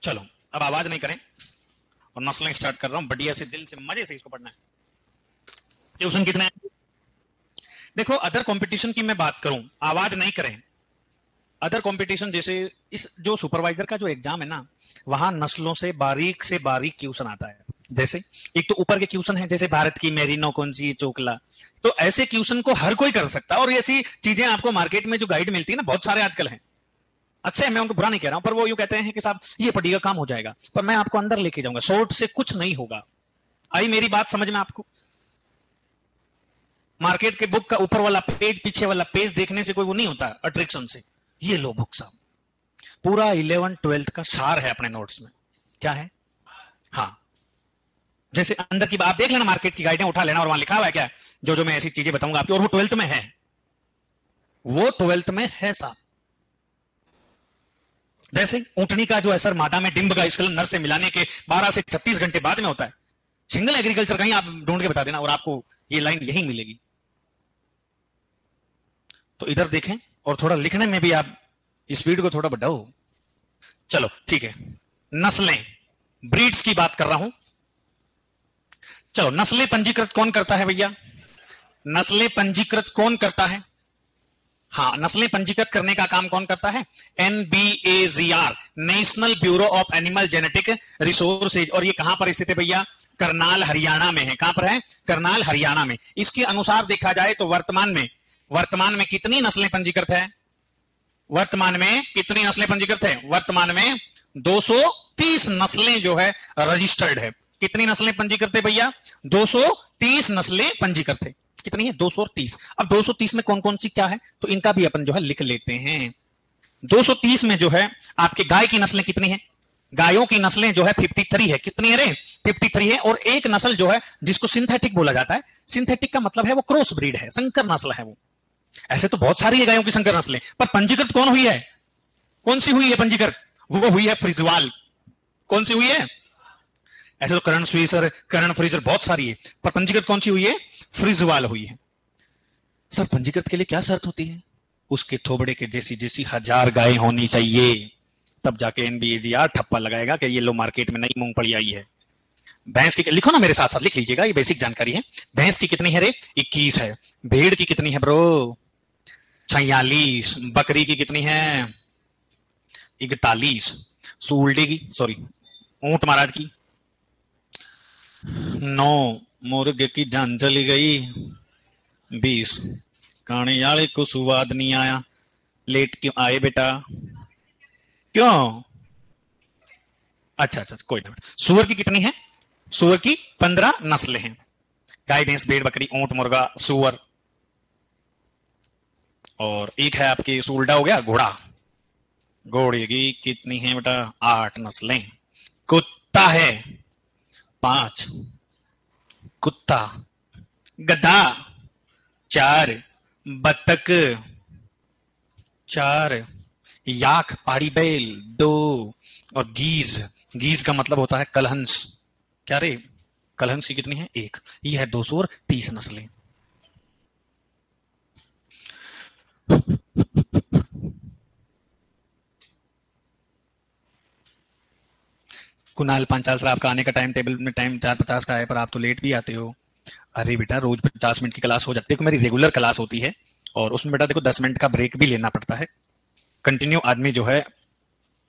चलो अब आवाज नहीं करें और नस्लें स्टार्ट कर रहा हूं, बढ़िया से दिल से मजे से इसको पढ़ना है। ट्यूशन कितने हैं? देखो अदर कंपटीशन की मैं बात करूं, आवाज नहीं करें। अदर कंपटीशन जैसे इस जो सुपरवाइजर का जो एग्जाम है ना, वहां नस्लों से बारीक क्वेश्चन आता है। जैसे एक तो ऊपर के क्वेश्चन है, जैसे भारत की मेरिनो कौन सी चोकला, तो ऐसे क्वेश्चन को हर कोई कर सकता है। और ऐसी चीजें आपको मार्केट में जो गाइड मिलती है ना, बहुत सारे आजकल हैं। अच्छा है, मैं उनको बुरा नहीं कह रहा हूं, पर वो यूं कहते हैं कि साहब ये पढ़िएगा काम हो जाएगा, पर मैं आपको अंदर लेके जाऊंगा, शॉर्ट से कुछ नहीं होगा। आई मेरी बात समझ में आपको? मार्केट के बुक का ऊपर वाला पेज पीछे वाला पेज देखने से कोई वो नहीं होता अट्रैक्शन से। ये लो बुक साहब, पूरा 11 12 का सार है अपने नोट्स में। क्या है? हाँ, जैसे अंदर की आप देख लेना, मार्केट की गाइडें उठा लेना और वहां लिखा हुआ है क्या, जो मैं ऐसी चीजें बताऊंगा आपकी, और वो 12th में है, वो 12th में है साहब। जैसे ऊंटनी का जो असर मादा में डिंब का स्खलन नर से मिलाने के 12 से 36 घंटे बाद में होता है। सिंगल एग्रीकल्चर कहीं आप ढूंढ के बता देना और आपको ये लाइन यही मिलेगी। तो इधर देखें और थोड़ा लिखने में भी आप स्पीड को थोड़ा बढ़ाओ। चलो ठीक है, नस्लें ब्रीड्स की बात कर रहा हूं। चलो नस्लें पंजीकृत कौन करता है भैया? नस्लें पंजीकृत कौन करता है? हाँ, नस्लें पंजीकृत करने का काम कौन करता है? NBAGR, national bureau of animal genetic resources. और ये कहां पर स्थित है भैया? करनाल हरियाणा में है। कहां पर है? करनाल हरियाणा में। इसके अनुसार देखा जाए तो वर्तमान में कितनी नस्लें पंजीकृत है? वर्तमान में कितनी नस्लें पंजीकृत है? वर्तमान में 230 नस्लें जो है रजिस्टर्ड है। कितनी नस्लें पंजीकृत है भैया? 230 नस्लें पंजीकृत है। कितनी है? 230। अब 230 में कौन कौन सी क्या है, तो इनका भी अपन जो है लिख लेते हैं। 230 में जो है आपके गाय की नस्लें कितनी है? गायों की नस्लें जो है 53 है। कितनी है रे? 53 है। और एक नस्ल जो है जिसको सिंथेटिक बोला जाता है, सिंथेटिक का मतलब है वो क्रॉस ब्रीड है, संकर नस्ल है वो। ऐसे तो बहुत सारी है गायों की संकर नस्लें, पर पंजीकृत कौन हुई है? कौन सी हुई है पंजीकृत? वो हुई है फ्रिजवाल। कौन सी हुई है? ऐसे तो करण स्वीसर, करण फ्रीजर बहुत सारी है, पर पंजीकृत कौन सी हुई है? फ्रिजवाल हुई है। सर पंजीकृत के लिए क्या शर्त होती है? उसके थोबड़े के जैसी जैसी 1000 गाय होनी चाहिए, तब जाके NBAGR ठप्पा लगाएगा कि ये लो मार्केट में नई मूंगफली आई है। भैंस की लिखो ना, मेरे साथ साथ लिख लीजिएगा, ये बेसिक जानकारी है। भैंस की कितनी है रे? 21 है। भेड़ की कितनी है ब्रो? 46। बकरी की कितनी है? 41। सूल्डे की, सॉरी ऊंट महाराज की 9। मुर्गे की जान चली गई 20। काने वाले को स्वाद नहीं आया। लेट क्यों आए बेटा? क्यों? अच्छा, कोई ना। सुअर की कितनी है? सुअर की 15 नस्लें हैं। गाय, भैंस, भेड़, बकरी, ऊंट, मुर्गा, सुअर। और एक है आपके सूल्डा हो गया, घोड़ा। घोड़े की कितनी है बेटा? 8 नस्लें। कुत्ता है 5। कुत्ता। गधा 4। बतख 4। याक पहाड़ी बैल 2। और गीज का मतलब होता है कलहंस। क्या रे? कलहंस की कितनी है? 1। ये है 230 नस्लें। कुणाल पांचाल सर, आपका आने का टाइम टेबल में टाइम 4:50 का है, पर आप तो लेट भी आते हो। अरे बेटा रोज 50 मिनट की क्लास हो जाती है। देखो मेरी रेगुलर क्लास होती है और उसमें बेटा देखो 10 मिनट का ब्रेक भी लेना पड़ता है। कंटिन्यू आदमी जो है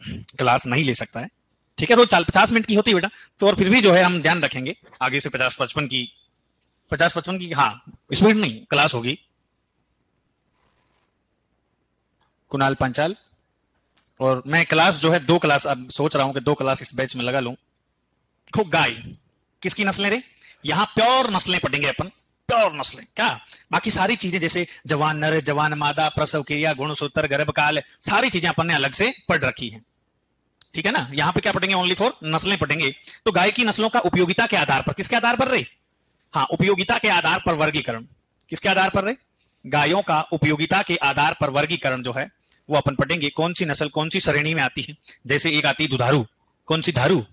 क्लास नहीं ले सकता है। ठीक है, रोज 50 मिनट की होती है बेटा, तो और फिर भी जो है हम ध्यान रखेंगे आगे से 50-55 की हाँ स्पीड नहीं क्लास होगी। कुणाल पांचाल। और मैं क्लास जो है 2 क्लास अब सोच रहा हूं कि 2 क्लास इस बैच में लगा लूं। खूब गाय किसकी नस्लें रे? यहां प्योर नस्लें पढ़ेंगे अपन, प्योर नस्लें। क्या बाकी सारी चीजें जैसे जवान नर, जवान मादा, प्रसव क्रिया, गुणसूत्र, गर्भकाल, सारी चीजें अपन ने अलग से पढ़ रखी है। ठीक है ना? यहां पे क्या पढ़ेंगे? ओनली फॉर नस्लें पढ़ेंगे। तो गाय की नस्लों का उपयोगिता के आधार पर, किसके आधार पर रे? हाँ, उपयोगिता के आधार पर वर्गीकरण। किसके आधार पर रे? गायों का उपयोगिता के आधार पर वर्गीकरण जो है वो अपन पढ़ेंगे। कौन सी नस्ल कौन सी श्रेणी में आती है? जैसे एक आती है दुधारू। कौन सी? धारू।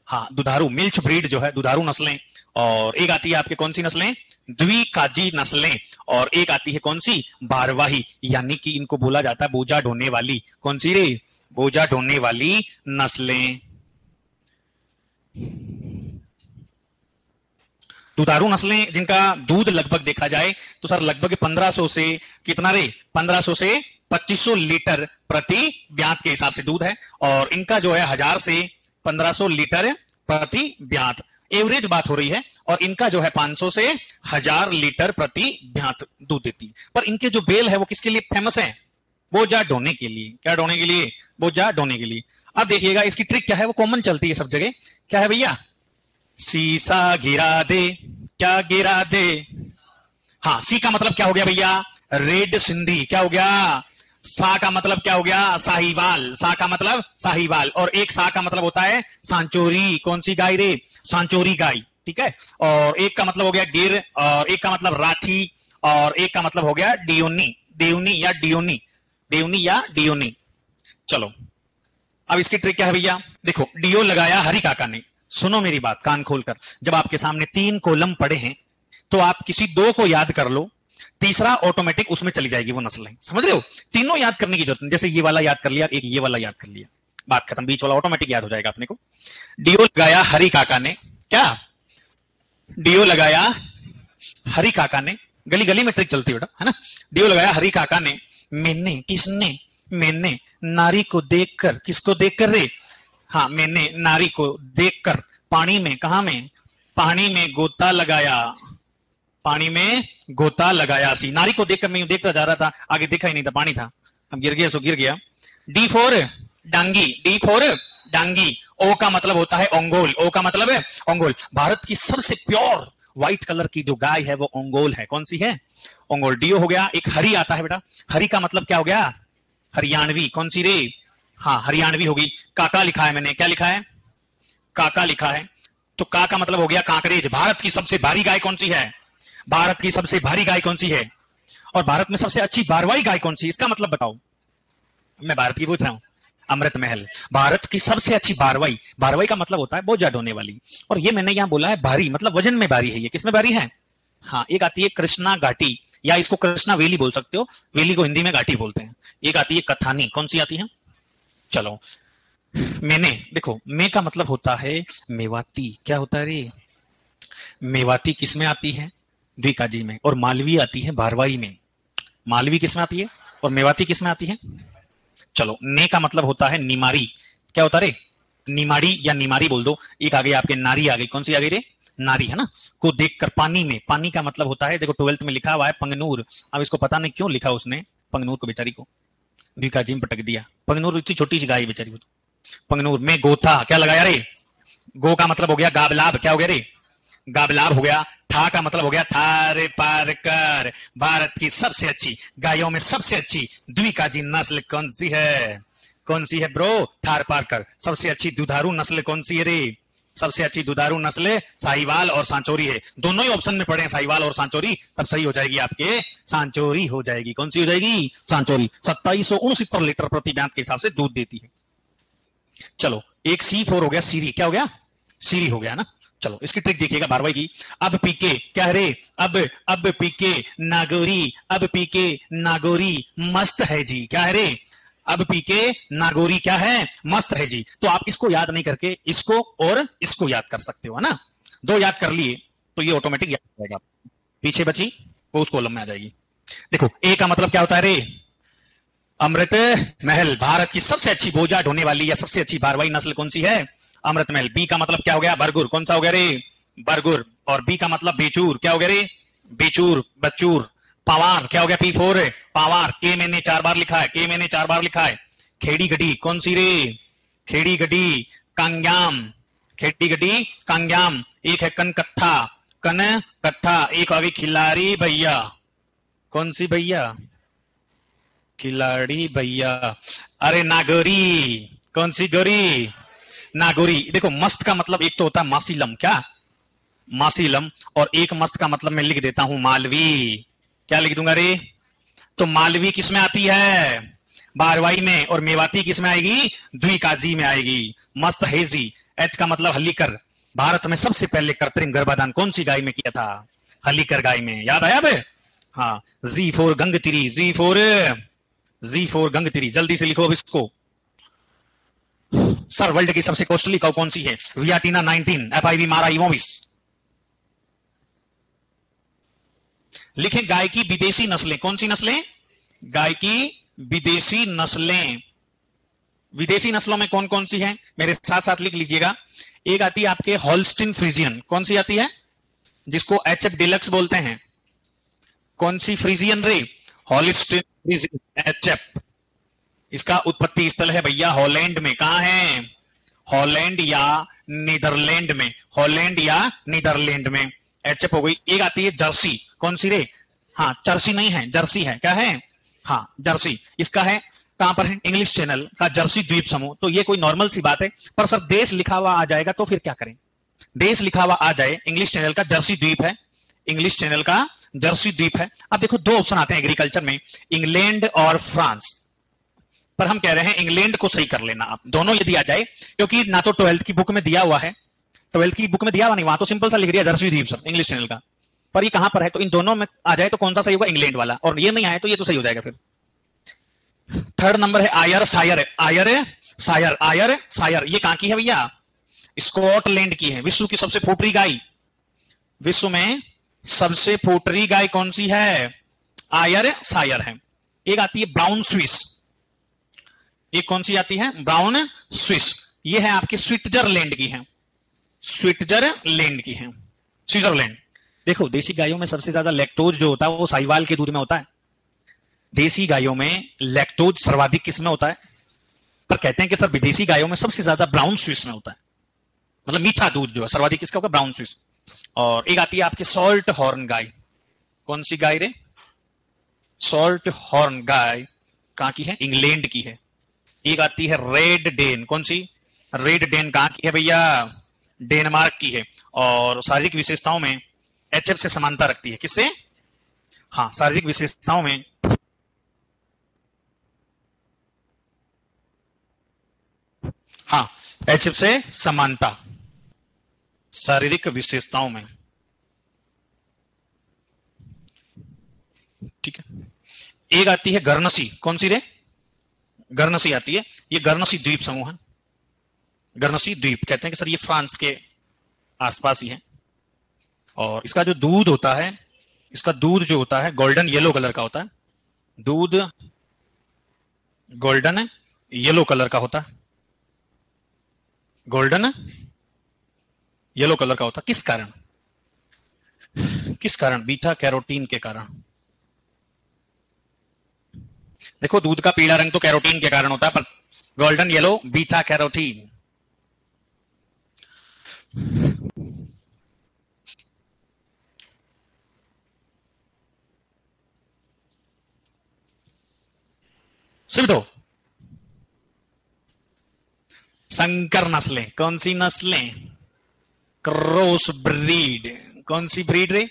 हाँ, दुधारू मिल्च ब्रीड जो है, दुधारू नस्लें। और एक आती है आपके कौन सी नस्लें? द्विकाजी नस्लें। और एक आती है कौन सी? भारवाही, यानी कि इनको बोला जाता है बोझा ढोने वाली। कौन सी रे? बोझा ढोने वाली नस्लें। दुधारू नस्लें जिनका दूध लगभग देखा जाए तो सर लगभग 1500 से कितना रे 1500 से 2500 लीटर प्रति ब्यात के हिसाब से दूध है, और इनका जो है 1000 से 1500 लीटर प्रति ब्यात एवरेज बात हो रही है, और इनका जो है 500 से 1000 लीटर प्रति ब्यात दूध देती। पर इनके जो बेल है वो किसके लिए फेमस है? बोझा ढोने के लिए। क्या ढोने के लिए? बोझा ढोने के लिए। अब देखिएगा इसकी ट्रिक क्या है, वो कॉमन चलती है सब जगह। क्या है भैया? शीशा गिरा दे, क्या गिरा दे। हाँ, सी का मतलब क्या हो गया भैया? रेड सिंधी। क्या हो गया? सा का मतलब क्या हो गया? साहिवाल। सा का मतलब साहिवाल, और एक सा का मतलब होता है सांचोरी। कौन सी गाय रे? सांचोरी गाय, ठीक है। और एक का मतलब हो गया गिर, और एक का मतलब राठी, और एक का मतलब हो गया डियोनी। देवनी या डियोनी, देवनी या डियोनी। चलो अब इसकी ट्रिक क्या है भैया? देखो, डियो लगाया हरि काका ने। सुनो मेरी बात कान खोलकर, जब आपके सामने 3 कॉलम पड़े हैं तो आप किसी 2 को याद कर लो, तीसरा ऑटोमेटिक उसमें चली जाएगी वो नस्ल है। समझ रहे हो? तीनों याद करने की जरूरत नहीं। जैसे ये वाला याद कर लिया, एक ये वाला याद कर लिया, बात खत्म। बीच वाला ऑटोमेटिक याद हो जाएगा अपने को। डियो लगाया हरि काका ने। क्या? डियो लगाया हरि काका ने। गली गली में ट्रिक चलती है बेटा, है ना। डियो लगाया हरि काका ने। मैंने, किसने? मैंने नारी को देखकर। किसको देखकर रे? हाँ, मैंने नारी को देखकर पानी में, कहां में? पानी में गोता लगाया। पानी में गोता लगाया। सी नारी को देखकर मैं यूं देखता जा रहा था, आगे देखा ही नहीं था, पानी था। अब गिर गया सो गिर गया। D for Dangi. D for Dangi. O का मतलब होता है ओंगोल। ओ का मतलब है ओंगोल। भारत की सबसे प्योर व्हाइट कलर की जो गाय है वो ओंगोल है। कौन सी है? ओंगोल। डियो हो गया। एक हरी आता है बेटा। हरी का मतलब क्या हो गया? हरियाणवी। कौन सी रे? हाँ, हरियाणवी होगी। काका लिखा है मैंने। क्या लिखा है? काका लिखा है। तो का का मतलब हो गया कांकरेज। भारत की सबसे भारी गाय कौन सी है? भारत की सबसे भारी गाय कौन सी है? और भारत में सबसे अच्छी बारवाई गाय कौन सी? इसका मतलब बताओ। मैं भारत की पूछ रहा हूं। अमृत महल। भारत की सबसे अच्छी बारवाई। बारवाई का मतलब होता है बोझा ढोने वाली। और ये मैंने यहां बोला है भारी, मतलब वजन में भारी है। ये किसमें भारी है? हाँ, एक आती है कृष्णा घाटी, या इसको कृष्णा वेली बोल सकते हो। वेली को हिंदी में घाटी बोलते हैं। एक आती है कथानी। कौन सी आती है? चलो, मैंने देखो, मैं का मतलब होता है मेवाती। क्या होता है रे? मेवाती किस में आती है? द्विकाजी में। और मालवी आती है बारवाई में। मालवी किस में आती है और मेवाती किस में आती है? चलो, ने का मतलब होता है निमारी। क्या होता रे? निमाड़ी या निमारी बोल दो। एक आ गई आपके नारी आ गई। कौन सी आ गई रे? नारी, है ना। को देखकर पानी में। पानी का मतलब होता है, देखो 12th में लिखा हुआ है पंगनूर। अब इसको पता नहीं क्यों लिखा उसने पंगनूर को, बेचारी को द्विकाजी में पटक दिया। पंगनूर इतनी छोटी सी गाय बेचारी को। पंगनूर में गोथा। क्या लगाया रे? गो का मतलब हो गया गाबलाब। क्या हो गया रे? गाबलाब हो गया। था का मतलब हो गया थारे पार कर। भारत की सबसे अच्छी गायों में सबसे अच्छी द्विकाजी नस्ल कौन सी है? कौन सी है ब्रो? थार पार कर। सबसे अच्छी दुधारू नस्ल कौन सी है रे? सबसे अच्छी दुधारू नस्ल साहिवाल और सांचोरी है। दोनों ही ऑप्शन में पड़े हैं, साहिवाल और सांचोरी। तब सही हो जाएगी आपके, सांचोरी हो जाएगी। कौन सी हो जाएगी? सांचोरी। 2769 लीटर प्रति ब्यात के हिसाब से दूध देती है। चलो, एक C4 हो गया। सीरी। क्या हो गया? सीरी हो गया ना। चलो, इसकी ट्रिक देखिएगा बारवाई की। अब पीके। क्या है रे? अब पीके नागोरी। अब पीके नागोरी मस्त है जी। क्या है रे? अब पीके नागोरी क्या है? मस्त है जी। तो आप इसको याद नहीं करके इसको और इसको याद कर सकते हो ना। 2 याद कर लिए तो ये ऑटोमेटिक याद हो जाएगा। पीछे बची वो उस कॉलम में आ जाएगी। देखो, ए का मतलब क्या होता है रे? अमृत महल। भारत की सबसे अच्छी बोझा ढोने वाली या सबसे अच्छी बारवाई नस्ल कौन सी है? अमृत महल। बी का मतलब क्या हो गया? बरगुर। कौन सा हो गया रे? बरगुर। और बी का मतलब बेचूर। क्या हो गया रे? बेचूर, बच्चूर। पावार। क्या हो गया? P4 पावार। के मैंने 4 बार लिखा है। के मैंने 4 बार लिखा है। खेड़ी गढ़ी। कौन सी रे? खेड़ी गढ़ी। कांग्याम। खेड़ी गढ़ी कांग्याम। एक है कनकत्था। कन कत्था। एक आ गई खिलाड़ी भैया। कौन सी भैया? खिलाड़ी भैया। अरे नागोरी। कौन सी गोरी? नागोरी। देखो, मस्त का मतलब एक तो होता है मासीलम। क्या? मासीलम। और एक मस्त का मतलब मैं लिख देता हूं मालवी। क्या लिख दूंगा रे? तो मालवी किस में आती है? बारवाई में। और मेवाती किस में आएगी? द्विकाजी में आएगी। मस्त हेजी। एच का मतलब हल्लीकर। भारत में सबसे पहले कृत्रिम गर्भाधान कौन सी गाय में किया था? हल्लीकर गाय में। याद आया बे? हाँ। Z4 गंगतिरी। Z4 गंगतिरी। जल्दी से लिखो अब इसको। सर वर्ल्ड की सबसे कॉस्टली काउ कौन सी है? वियाटीना 19, एफआईवी मारा इवोविस। लिखें गाय की विदेशी नस्लें। कौन सी नस्लें? गाय की विदेशी नस्लें। विदेशी नस्लों में कौन कौन सी हैं? मेरे साथ साथ लिख लीजिएगा। एक आती है आपके हॉल्स्टीन फ्रीजियन। कौन सी आती है? जिसको एचएफ डिलक्स बोलते हैं। कौन सी फ्रीजियन रे? Holstein Friesian HF. इसका उत्पत्ति स्थल है भैया हॉलैंड में। कहां है? हॉलैंड या नीदरलैंड में। हॉलैंड या नीदरलैंड में एचएफ हो गई। एक आती है जर्सी। कौन सी रे? हाँ, जर्सी नहीं है, जर्सी है। क्या है? हाँ, जर्सी। इसका है कहां पर है? इंग्लिश चैनल का जर्सी द्वीप समूह। तो ये कोई नॉर्मल सी बात है, पर सर देश लिखा हुआ आ जाएगा तो फिर क्या करें? देश लिखा हुआ आ जाए, इंग्लिश चैनल का जर्सी द्वीप है, इंग्लिश चैनल का जर्सी द्वीप है। अब देखो दो ऑप्शन आते हैं एग्रीकल्चर में, इंग्लैंड और फ्रांस, पर हम कह रहे हैं इंग्लैंड को सही कर लेना आप। दोनों यदि आ जाए, क्योंकि ना तो 12th की बुक में दिया हुआ है, 12th की बुक में दिया हुआ नहीं, वहां तो सिंपल सा लिख दिया जर्सी द्वीप सर इंग्लिश चैनल का, पर ये कहां पर है? तो इन दोनों में आ जाए तो कौन सा सही होगा? इंग्लैंड वाला। और ये नहीं आए तो ये तो सही हो जाएगा फिर। थर्ड नंबर है आयर सायर। आयर सायर, आयर सायर ये कहां की है भैया? स्कॉटलैंड की है। विश्व की सबसे फुटरी गाय, विश्व में सबसे फुटरी गाय कौन सी है? आयर सायर है। एक आती है ब्राउन स्विस। एक कौन सी आती है? Brown Swiss. ये है आपकी स्विट्जरलैंड की है, स्विट्जरलैंड की है, स्विट्जरलैंड। देखो देसी गायों में सबसे ज्यादा लैक्टोज जो होता है वो साहिवाल के दूध में होता है। देसी गायों में लैक्टोज सर्वाधिक किस में होता है? पर कहते हैं कि सर विदेशी गायों में सबसे ज्यादा ब्राउन स्विस में होता है, मतलब मीठा दूध जो है सर्वाधिक किसका होगा? Brown Swiss. और एक आती है आपकी सॉल्ट हॉर्न गाय। कौन सी गाय रे? सॉल्ट हॉर्न गाय कहां की है? इंग्लैंड की है। एक आती है रेड डेन। कौन सी? रेड डेन कहां की है भैया? डेनमार्क की है। और शारीरिक विशेषताओं में एचएफ से समानता रखती है। किससे? हाँ, शारीरिक विशेषताओं में हाँ, एचएफ से समानता शारीरिक विशेषताओं में। ठीक है। एक आती है गर्नसी। कौन सी रे? गर्नसी आती है। ये गर्नसी द्वीप समूह है। गर्नसी द्वीप कहते हैं कि सर ये फ्रांस के आसपास ही है। और इसका जो दूध होता है, इसका दूध जो होता है गोल्डन येलो कलर का होता है। दूध गोल्डन येलो कलर का होता है। गोल्डन येलो कलर का होता है। किस कारण? किस कारण? बीटा कैरोटीन के कारण। देखो दूध का पीला रंग तो कैरोटीन के कारण होता है, पर गोल्डन येलो बीटा कैरोटीन। सिर्फ दो संकर नस्लें। कौन सी नस्लें? Cross breed. कौन सी ब्रीड रे?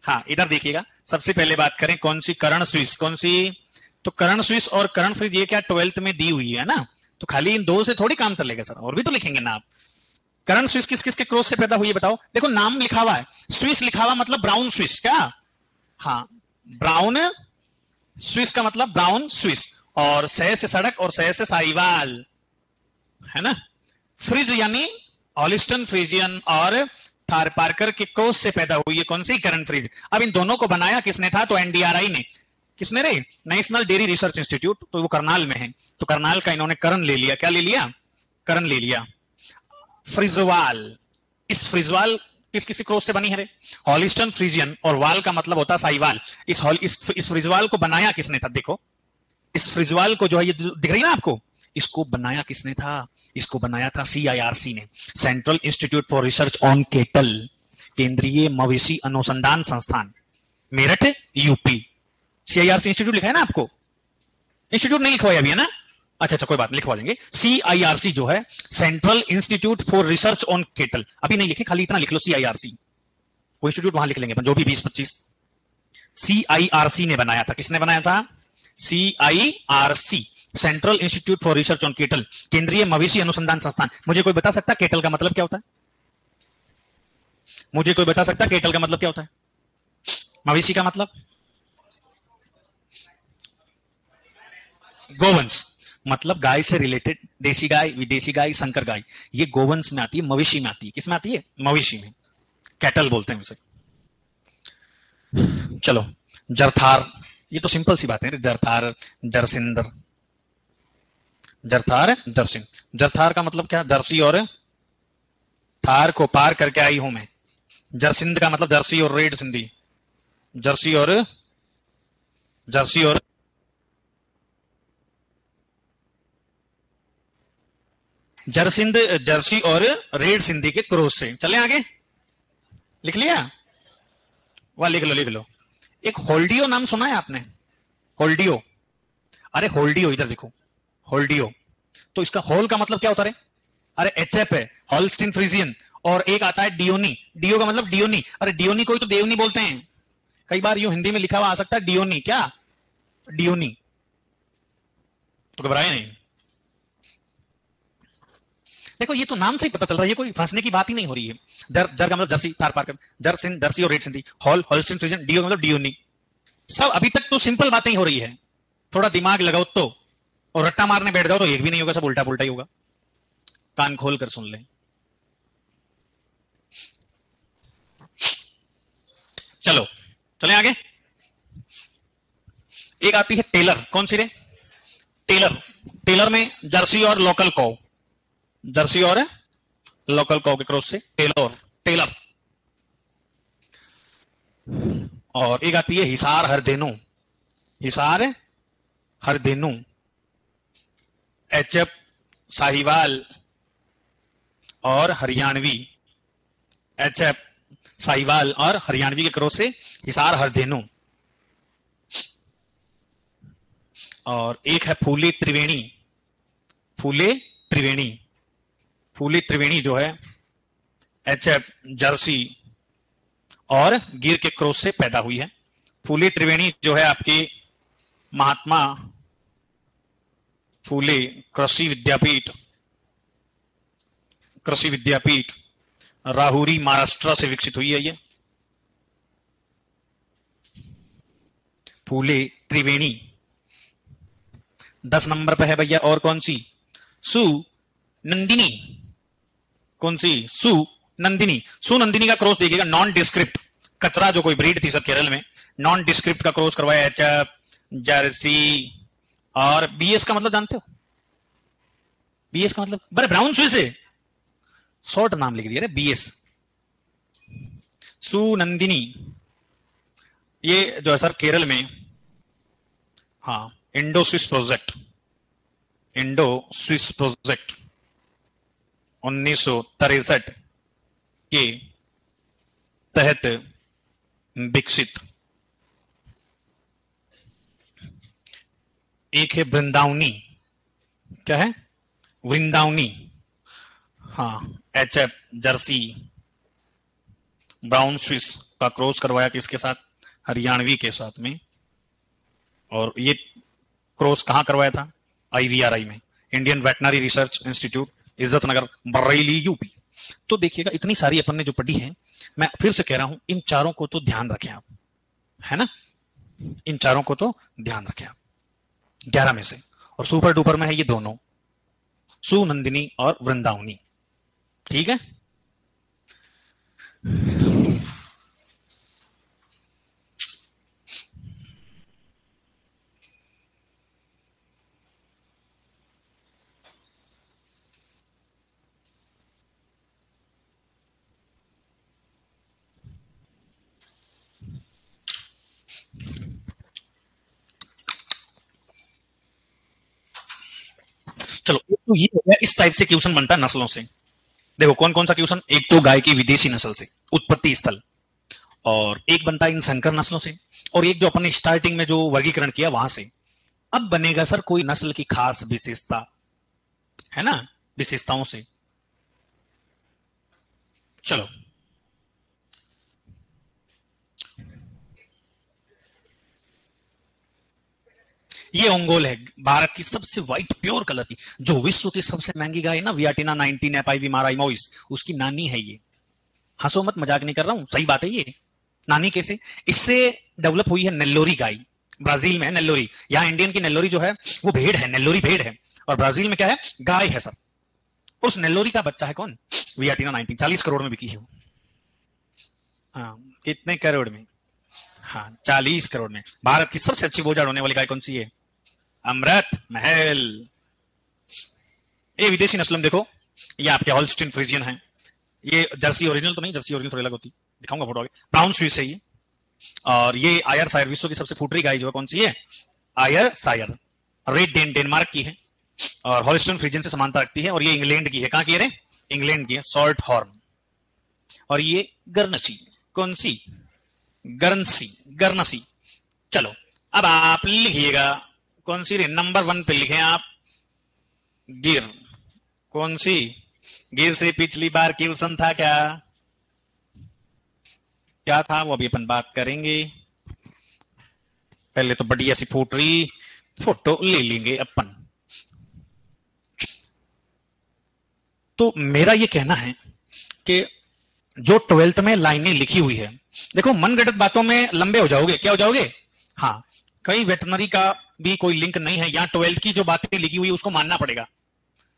हाँ, इधर देखिएगा। सबसे पहले बात करें कौन सी? करण स्विस। कौन सी? तो करण स्विस और करण फ्रीज ये क्या 12th में दी हुई है ना, तो खाली इन दो से थोड़ी काम चलेगा सर, और भी तो लिखेंगे ना आप। करण स्विस किस किस के क्रॉस से पैदा हुई है बताओ? देखो नाम लिखा हुआ है, स्विस लिखा हुआ मतलब ब्राउन स्विस। क्या? हाँ, ब्राउन स्विस का मतलब ब्राउन स्विस। और सह से सड़क और सह से साहिवाल, है ना। फ्रिज यानी हॉलिस्टन फ्रीजियन और थार पार्कर के क्रॉस से पैदा हुई है कौन सी? करण फ्रीज। अब इन दोनों को बनाया किसने था? तो एनडीआरआई ने। किसने रे? नेशनल डेयरी रिसर्च इंस्टीट्यूट, तो वो करनाल में है। तो करनाल का इन्होंने करण ले लिया। क्या ले लिया? करण ले लिया। फ्रिजवाल, इस फ्रिजवाल किस किसी क्रॉस से बनी है रे? हॉलिस्टन फ्रीजियन, और वाल का मतलब होता है साहिवाल। इस फ्रिजवाल को बनाया किसने था? देखो इस फ्रिजवाल को जो है ये दिख रही है ना आपको, इसको बनाया किसने था? इसको बनाया था सीआईआरसी ने, central institute for research on cattle, केंद्रीय मवेशी अनुसंधान संस्थान, मेरठ यूपी। सीआईआरसी इंस्टीट्यूट लिखा है ना आपको? इंस्टीट्यूट नहीं लिखवाया अभी है ना? अच्छा कोई बात, लिखवा देंगे। सीआईआरसी जो है central institute for research on kettle, अभी नहीं लिखे, खाली इतना लिख लो सीआईआरसी। वो इंस्टीट्यूट वहां लिख लेंगे जो भी 20-25। सीआईआरसी ने बनाया था। किसने बनाया था? CIRC, central institute for research on cattle, केंद्रीय मवेशी अनुसंधान संस्थान। मुझे कोई बता सकता केटल का मतलब क्या होता है? मुझे कोई बता सकता केटल का मतलब क्या होता है? मवेशी का मतलब गोवंश, मतलब गाय से रिलेटेड देसी गाय, विदेशी गाय, संकर गाय, ये गोवंश में आती है, मवेशी में आती है। किस में आती है? मवेशी में, कैटल बोलते हैं उसे। चलो, जरथार, ये तो सिंपल सी बात है, जरथार, जरसिंदर, जरथार, जरसिंद। जरथार का मतलब क्या? जर्सी और थार को पार करके आई हूं मैं। जरसिंद का मतलब जर्सी और रेड सिंधी, जर्सी और जरसिंद, जर्सी और रेड सिंधी के क्रॉस से। चले आगे, लिख लिया? वह लिख लो, लिख लो। एक होल्डियो नाम सुना है आपने? होल्डियो, अरे होल्डियो, इधर देखो, होल्डियो। तो इसका होल का मतलब क्या होता है? अरे एचएफ है, हॉलस्टीन फ्रीजियन। और एक आता है डियोनी, डियो का मतलब डियोनी। अरे डियोनी कोई तो देवनी बोलते हैं, कई बार यूं हिंदी में लिखा हुआ आ सकता है डियोनी, क्या डियोनी, तो घबराए नहीं। देखो ये तो नाम से ही पता चल रहा है, ये कोई फंसने की बात ही नहीं हो रही है। जर का मतलब जर्सी, थार पार, जर सिंध, जर्सी और रेड सिंधी, हॉल, हॉलस्टीन फ्रीजियन, डियो मतलब डियोनी। सब अभी तक तो सिंपल बातें ही हो रही है, थोड़ा दिमाग लगाओ तो, और रट्टा मारने बैठ जाओ तो एक भी नहीं होगा, सब उल्टा पुल्टा ही होगा। कान खोल कर सुन ले। चलो चले आगे। एक आती है टेलर, कौन सी रे? टेलर। टेलर में जर्सी और लोकल कौ, जर्सी और लोकल कौ के क्रॉस से टेलर, टेलर। और एक आती है हिसार हरदेनु, हिसार हरदेनु, एचएफ साहिवाल और हरियाणवी, एचएफ साहिवाल और हरियाणवी के क्रॉस से हिसार हरदेनु। और एक है फूले त्रिवेणी, फूले त्रिवेणी, फूले त्रिवेणी जो है एचएफ जर्सी और गिर के क्रॉस से पैदा हुई है। फूले त्रिवेणी जो है आपके महात्मा फूले कृषि विद्यापीठ, कृषि विद्यापीठ राहुरी महाराष्ट्र से विकसित हुई है ये फूले त्रिवेणी। 10 नंबर पे है भैया, और कौन सी? सु नंदिनी, कौन सी? सु नंदिनी। सु नंदिनी का क्रॉस देखिएगा, नॉन डिस्क्रिप्ट, कचरा जो कोई ब्रीड थी सब केरल में, नॉन डिस्क्रिप्ट का क्रॉस करवाया, एचएफ जर्सी। और बीएस का मतलब जानते हो? बीएस का मतलब बड़े ब्राउन स्विस है, शॉर्ट नाम लिख दिया बीएस, सुनंदिनी। ये जो है सर केरल में, हाँ, Indo Swiss project, Indo Swiss project 1963 के तहत विकसित। एक है वृंदावनी, क्या है? वृंदावनी, हाँ, एचएफ जर्सी ब्राउन स्विस का क्रॉस करवाया किसके साथ? हरियाणवी के साथ में। और ये क्रॉस कहां करवाया था? आईवीआरआई में, इंडियन वेटनरी रिसर्च इंस्टीट्यूट, इज्जत नगर, बरेली, यूपी। तो देखिएगा इतनी सारी अपन ने जो पढ़ी है, मैं फिर से कह रहा हूं, इन चारों को तो ध्यान रखें आप, है ना? इन चारों को तो ध्यान रखें आप, 11 में से। और सुपर डुपर में है ये दोनों, सुनंदिनी और वृंदावनी, ठीक है? चलो, तो ये हो गया, इस टाइप से क्वेश्चन बनता है नस्लों से। देखो कौन कौन सा क्वेश्चन, एक तो गाय की विदेशी नस्ल से, उत्पत्ति स्थल, और एक बनता है इन संकर नस्लों से, और एक जो अपन ने स्टार्टिंग में जो वर्गीकरण किया वहां से। अब बनेगा सर कोई नस्ल की खास विशेषता, है ना, विशेषताओं से। चलो, ये ओंगोल है, भारत की सबसे व्हाइट प्योर कलर की, जो विश्व की सबसे महंगी गाय है ना, वियाटिना 19 एपाइवी माराइमोइस, उसकी नानी है ये। हंसो मत, मजाक नहीं कर रहा हूं, सही बात है ये। नानी कैसे? इससे डेवलप हुई है नेल्लोरी गाय, ब्राजील में है नेल्लोरी। यहां इंडियन की नेल्लोरी जो है वो भेड़ है, नेल्लोरी भेड़ है। और ब्राजील में क्या है, गाय है सर। उस नेल्लोरी का बच्चा है कौन, वियाटिना 19, 40 करोड़ में बिकी है वो। हाँ, कितने करोड़ में, हाँ 40 करोड़ में। भारत की सबसे अच्छी बोझा ढोने वाली गाय कौन सी है, अमृत महल। ये विदेशी नस्ल में देखो, ये आपके हॉल्स्टीन फ्रीजियन है, ये जर्सी ओरिजिनल तो नहीं, जर्सी ओरिजिनल थोड़ी अलग होती, दिखाऊंगा फोटो आगे। ब्राउन स्विस है ये, और ये आयर सायर, विश्व की सबसे फुटरी गाय जो है कौन सी है, आयर सायर। रेड डेनमार्क की है, और हॉल्स्टीन फ्रीजियन से समानता रखती है, और ये इंग्लैंड की है। कहां की है रे, इंग्लैंड की है, सॉल्ट हॉर्न। और ये गर्नसी, कौन सी, गर्नसी, गर्नसी। चलो अब आप लिखिएगा कौन सी रे, नंबर 1 पे लिखे आप गिर। कौन सी, गिर से पिछली बार क्वेश्चन था क्या, क्या था वो अभी अपन बात करेंगे। पहले तो बढ़िया सी फुटरी फोटो ले लेंगे अपन। तो मेरा ये कहना है कि जो 12th में लाइनें लिखी हुई है, देखो मनगढ़ंत बातों में लंबे हो जाओगे, क्या हो जाओगे, हाँ कई वेटनरी का भी कोई लिंक नहीं है, यहाँ 12th की जो बातें लिखी हुई है उसको मानना पड़ेगा।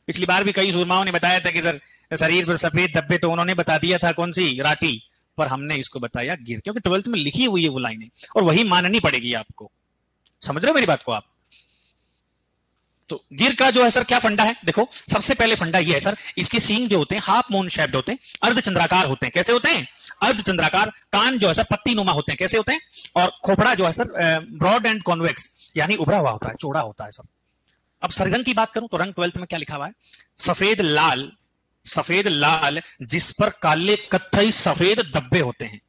पिछली बार भी कई सूरमाओं ने बताया था कि सर शरीर पर सफेद धब्बे, तो उन्होंने बता दिया था कौन सी, राठी, पर हमने इसको बताया गिर, क्योंकि 12th में लिखी हुई है वो लाइनें, और वही माननी पड़ेगी आपको। समझ रहे हो मेरी बात को आप। तो गिर का जो है सर क्या फंडा है, देखो सबसे पहले फंडा ये है सर, इसके सींग जो होते हैं हाफ मून शेप्ड होते हैं, अर्धचंद्राकार होते हैं। कैसे होते हैं, अर्धचंद्राकार। कान जो है सर पत्ती नुमा होते हैं, कैसे होते हैं। और खोपड़ा जो है सर ब्रॉड एंड कॉन्वेक्स, यानी उभरा हुआ होता है, चौड़ा होता है सर। अब सर रंग की बात करूं तो रंग 12th में क्या लिखा हुआ है, सफेद लाल, सफेद लाल जिस पर काले कत्थई सफेद धब्बे होते हैं,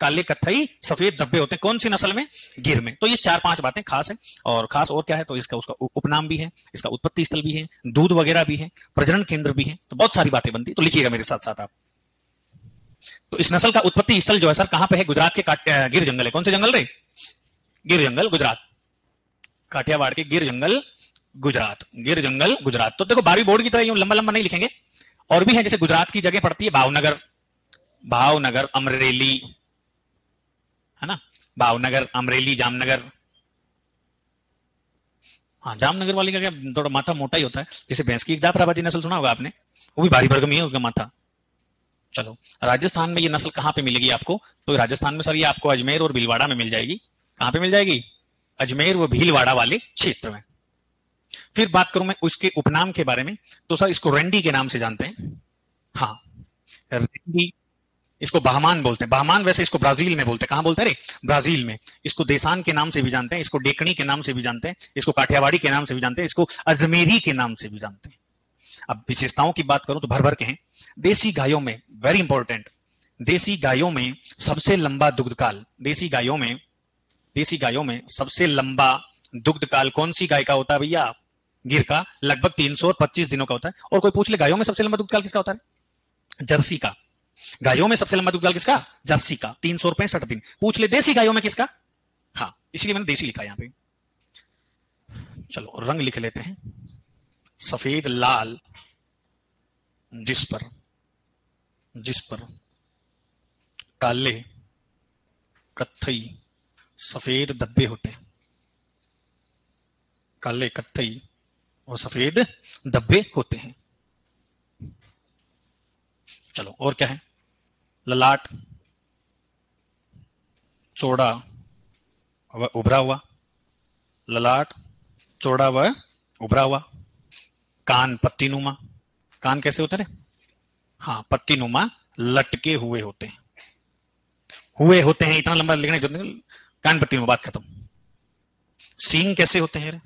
काले कत्थई सफेद धब्बे होते हैं, कौन सी नस्ल में, गिर में। तो ये 4-5 बातें खास है। और खास और क्या है, तो इसका उसका उपनाम भी है, इसका उत्पत्ति स्थल भी है, दूध वगैरह भी है, प्रजनन केंद्र भी है, तो बहुत सारी बातें बनती। तो लिखिएगा मेरे साथ साथ आप। तो इस नस्ल का उत्पत्ति स्थल जो है सर कहां पे है, गुजरात के गिर जंगल है। कौन से जंगल रे, गिर जंगल, गुजरात, काठियावाड़ के गिर जंगल गुजरात, गिर जंगल गुजरात। तो देखो 12वीं बोर्ड की तरह यूं लंबा लंबा नहीं लिखेंगे, और भी है, जैसे गुजरात की जगह पड़ती है भावनगर, भावनगर, अमरेली, है ना, भावनगर, अमरेली, जामनगर। हाँ जामनगर वाली का क्या, थोड़ा माथा मोटा ही होता है, जैसे भैंस की जाफराबादी नस्ल सुना होगा आपने, वो भी भारी भरकम ही है उसका माथा। चलो राजस्थान में ये नस्ल कहां पे मिलेगी आपको, तो राजस्थान में सर ये आपको अजमेर और भीलवाड़ा में मिल जाएगी। कहां पे मिल जाएगी, अजमेर व भीलवाड़ा वाले क्षेत्र में। फिर बात करूं मैं उसके उपनाम के बारे में, तो सर इसको रेंडी के नाम से जानते हैं। हाँ रेंडी, इसको बहमान बोलते हैं, बहमान वैसे इसको ब्राजील में बोलते हैं। कहां बोलते हैं रे, ब्राजील में। इसको देसान के नाम से भी जानते हैं, इसको डेकनी के नाम से भी जानते हैं, इसको काठियावाड़ी के नाम से भी जानते हैं, इसको अजमेरी के नाम से भी जानते हैं। अब विशेषताओं की बात करूं तो भर भर के हैं। देसी गायों में, वेरी इंपॉर्टेंट, देसी गायों में सबसे लंबा दुग्धकाल, देसी गायों में, देसी गायों में सबसे लंबा दुग्धकाल कौन सी गाय का होता है भैया, गिर का, लगभग 325 दिनों का होता है। और कोई पूछ ले गायों में सबसे लंबा दुग्धकाल किसका होता है, जर्सी का। गायों में सबसे लंबा दुग्धकाल किसका, जर्सी का, 365 दिन। पूछ ले देसी गायों में किसका, हाँ इसलिए मैंने देसी लिखा यहां पे। चलो रंग लिख लेते हैं, सफेद लाल जिस पर काले कत्थई सफेद धब्बे होते हैं, काले कत्थई और सफेद धब्बे होते हैं। चलो और क्या है, ललाट चौड़ा व उभरा हुआ, ललाट चौड़ा व उभरा हुआ। कान पत्तीनुमा, कान कैसे होते हैं, हाँ पत्तीनुमा लटके हुए होते हैं, हुए होते हैं, इतना लंबा लिखने की जरूरत नहीं, कान पत्तीनुमा, बात खत्म। सींग कैसे होते हैं,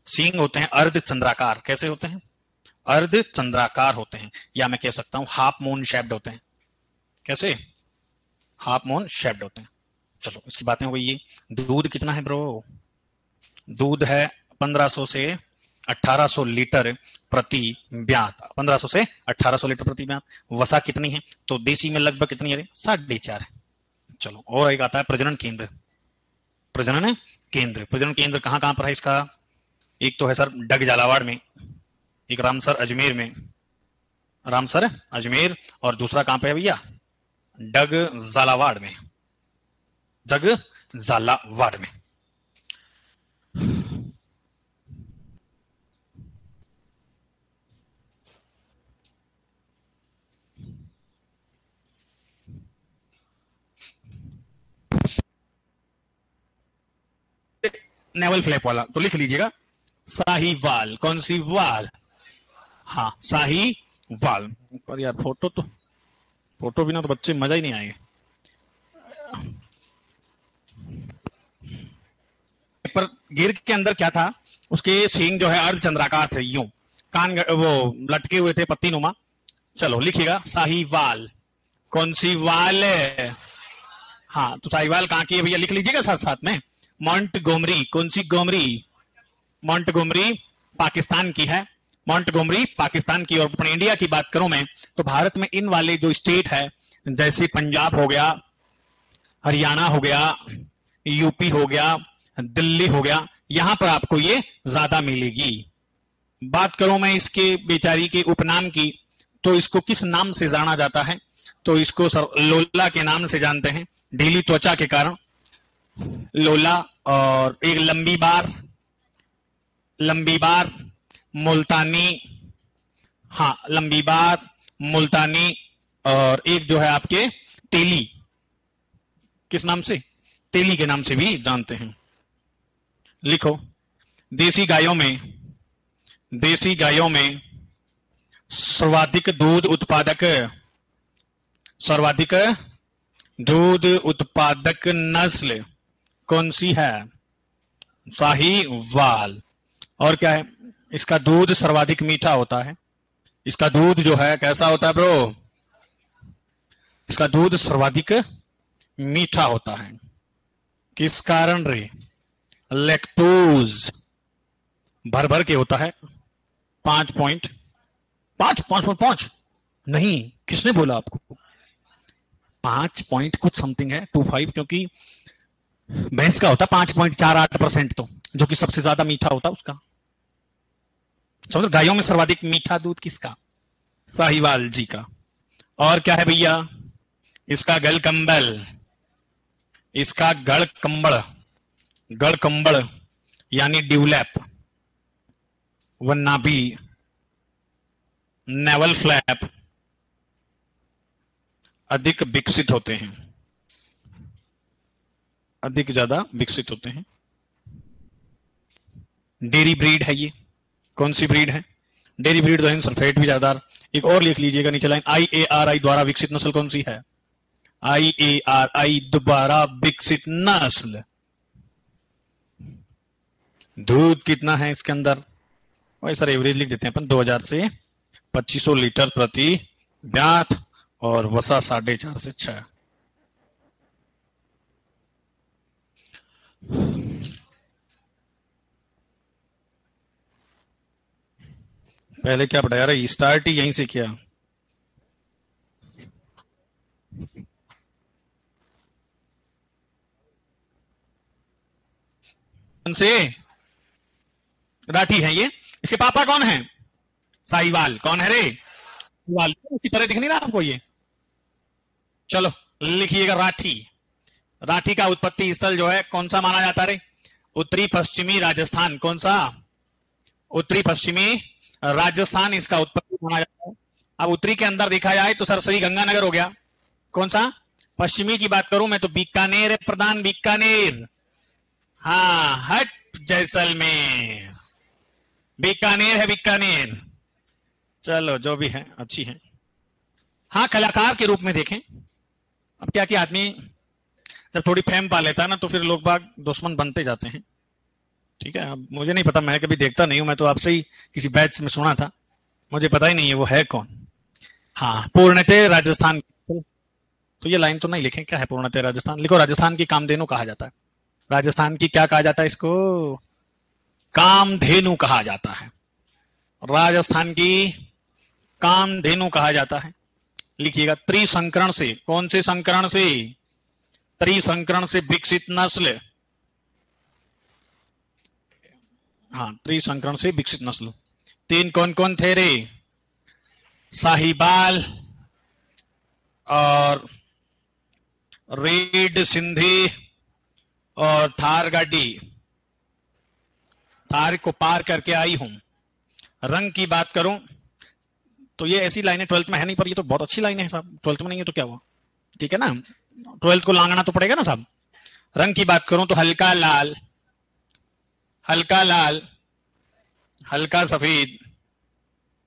सींग होते हैं अर्धचंद्राकार। कैसे होते हैं, अर्धचंद्राकार होते हैं, या मैं कह सकता हूं हाफ मून शेप्ड होते हैं। कैसे, हाफ मून शेप्ड होते हैं। चलो इसकी बातें हो गई। ये दूध कितना है ब्रो, दूध है 1500 से 1800 लीटर प्रति ब्यात, 1500 से 1800 लीटर प्रति ब्यात। वसा कितनी है, तो देसी में लगभग कितनी है, 4.5 है। चलो और एक आता है प्रजनन केंद्र, प्रजनन केंद्र, प्रजनन केंद्र कहां कहां पर है इसका, एक तो है सर डग झालावाड़ में, एक रामसर अजमेर में, रामसर अजमेर, और दूसरा कहां पे है भैया, डग झालावाड़ में, डग झालावाड़ में। नेवल फ्लैप वाला, तो लिख लीजिएगा साहीवाल। कौन सी वाल? हाँ साहीवाल। पर यार फोटो बिना तो बच्चे मजा ही नहीं आएंगे। पर गिर के अंदर क्या था, उसके सींग जो है अर्धचंद्राकार थे, यूं कान वो लटके हुए थे पत्ती नुमा। चलो लिखिएगा साहीवाल। कौन सी वाल है? हाँ तो साहीवाल कहाँ की है भैया, लिख लीजिएगा साथ साथ में। मोंटगोमरी। कौन सी गोमरी? मोंटगोमरी पाकिस्तान की है। मोंटगोमरी पाकिस्तान की। और अपने इंडिया की बात करूं मैं, तो भारत में इन वाले जो स्टेट है, जैसे पंजाब हो गया, हरियाणा हो गया, यूपी हो गया, दिल्ली हो गया, यहां पर आपको ये ज्यादा मिलेगी। बात करूं मैं इसके बेचारी के उपनाम की, तो इसको किस नाम से जाना जाता है? तो इसको लोला के नाम से जानते हैं, ढीली त्वचा के कारण लोला। और एक लंबी बार मुल्तानी, हाँ लंबी बार मुल्तानी। और एक जो है आपके तेली, किस नाम से? तेली के नाम से भी जानते हैं। लिखो देसी गायों में सर्वाधिक दूध उत्पादक नस्ल कौन सी है? साहीवाल। और क्या है? इसका दूध सर्वाधिक मीठा होता है। इसका दूध जो है कैसा होता है ब्रो? इसका दूध सर्वाधिक मीठा होता है। किस कारण रे? लैक्टोज भर भर के होता है। 5.5 नहीं, किसने बोला आपको? 5 पॉइंट कुछ समथिंग है, 25, क्योंकि भैंस का होता 5.48%, तो जो कि सबसे ज्यादा मीठा होता उसका। समझो, गायों में सर्वाधिक मीठा दूध किसका? साहीवाल जी का। और क्या है भैया? इसका गढ़ कंबल यानी ड्यूलैप व नाभि नेवल फ्लैप अधिक विकसित होते हैं, अधिक ज्यादा विकसित होते हैं। डेयरी ब्रीड है ये। कौन सी ब्रीड है? डेयरी ब्रीड तो सल्फेट भी ज्यादा। एक और लिख लीजिएगा नीचे लाइन, IARI द्वारा विकसित नस्ल कौन सी है? IARI द्वारा विकसित नस्ल। दूध कितना है इसके अंदर? वही सर एवरेज लिख देते हैं अपन, 2000 से 2500 लीटर प्रति ब्यात, और वसा 4.5 से 6। पहले क्या पढ़ाया रहा? स्टार्ट ही यहीं से किया। से राठी है ये। इसके पापा कौन है? साहीवाल। कौन है रे? साहीवाल की तरह दिख नहीं रहा आपको ये? चलो लिखिएगा राठी। राठी का उत्पत्ति स्थल जो है कौन सा माना जाता रे? उत्तरी पश्चिमी राजस्थान। कौन सा? उत्तरी पश्चिमी राजस्थान इसका उत्पत्ति माना जाता है। अब उत्तरी के अंदर देखा जाए तो सरसरी गंगानगर हो गया। कौन सा? पश्चिमी की बात करूं मैं तो बीकानेर है प्रधान, बीकानेर। हाँ हट जैसलमेर, बीकानेर है बीकानेर। चलो जो भी है अच्छी है। हाँ कलाकार के रूप में देखें, अब क्या कि आदमी जब थोड़ी फेम पा लेता है ना, तो फिर लोग बाग दुश्मन बनते जाते हैं। ठीक है, अब मुझे नहीं पता, मैं कभी देखता नहीं हूं, मैं तो आपसे ही किसी बैच में सुना था, मुझे पता ही नहीं है वो है कौन। हाँ पूर्णतः राजस्थान। तो ये लाइन तो नहीं लिखें, क्या है पूर्णतः राजस्थान? लिखो राजस्थान की कामधेनु कहा जाता है। राजस्थान की क्या कहा जाता है इसको? कामधेनु कहा जाता है। राजस्थान की कामधेनु कहा जाता है। लिखिएगा त्रिसंकरण से। कौन से संकरण से? त्रिसंकरण से विकसित नस्ल। हाँ त्रिसंकरण से विकसित नस्ल। 3 कौन कौन थे रे? साहीवाल और रेड सिंधी और थार गाड़ी। थार को पार करके आई हूं। रंग की बात करूं तो ये ऐसी लाइनें 12th में है नहीं, पर ये तो बहुत अच्छी लाइन है साहब। 12th में नहीं है तो क्या हुआ? ठीक है ना, 12th को लांगना तो पड़ेगा ना साहब। रंग की बात करूं तो हल्का लाल, हल्का लाल, हल्का सफेद,